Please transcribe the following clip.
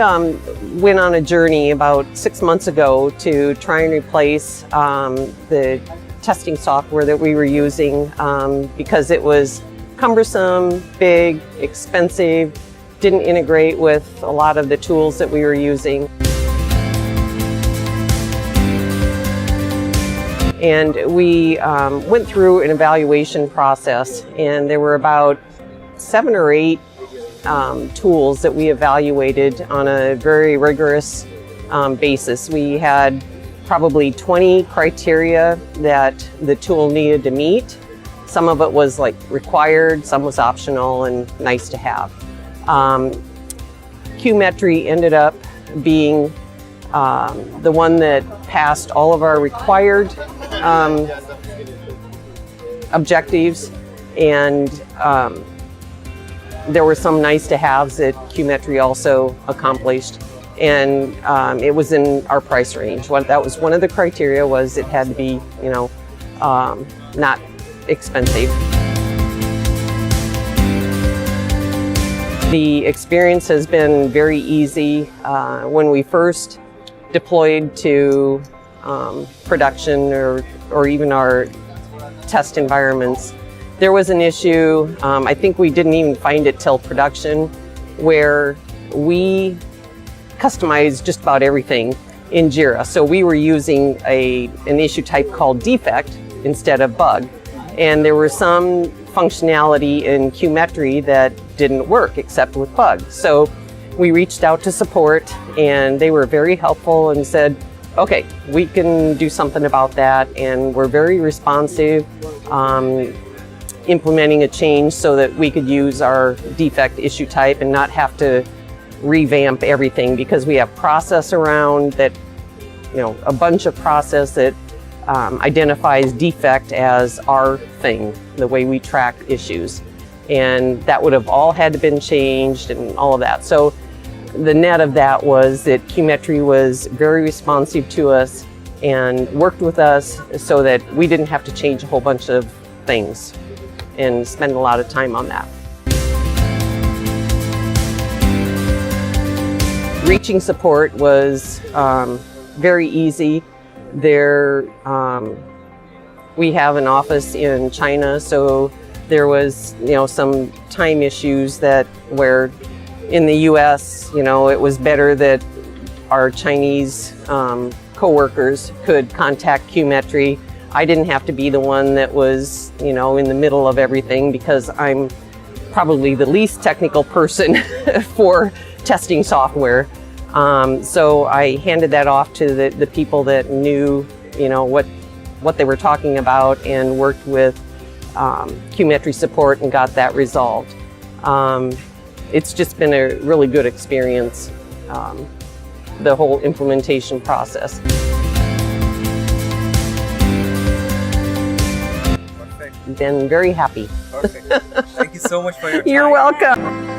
went on a journey about 6 months ago to try and replace the testing software that we were using because it was cumbersome, big, expensive, didn't integrate with a lot of the tools that we were using. And we went through an evaluation process, and there were about 7 or 8 tools that we evaluated on a very rigorous basis. We had probably 20 criteria that the tool needed to meet. Some of it was like required, some was optional and nice to have. QMetry ended up being the one that passed all of our required objectives, and there were some nice to haves that QMetry also accomplished, and it was in our price range. That was one of the criteria, was it had to be, you know, not expensive. The experience has been very easy. When we first deployed to production or even our test environments, there was an issue. I think we didn't even find it till production, where we customized just about everything in Jira. So we were using an issue type called defect instead of bug. And there was some functionality in QMetry that didn't work except with bug. So we reached out to support, and they were very helpful and said, okay, we can do something about that. And we're very responsive, implementing a change so that we could use our defect issue type and not have to revamp everything, because we have process around that, you know, a bunch of process that identifies defect as our thing, the way we track issues. And that would have all had to been changed and all of that. So the net of that was that QMetry was very responsive to us and worked with us so that we didn't have to change a whole bunch of things and spend a lot of time on that. Reaching support was very easy. We have an office in China, so there was, you know, some time issues where in the US, you know, it was better that our Chinese co-workers could contact QMetry. I didn't have to be the one that was, you know, in the middle of everything, because I'm probably the least technical person for testing software. So I handed that off to the people that knew, you know, what they were talking about, and worked with QMetry support and got that resolved. It's just been a really good experience, the whole implementation process. Perfect. Been very happy. Perfect. Thank you so much for your time. You're welcome.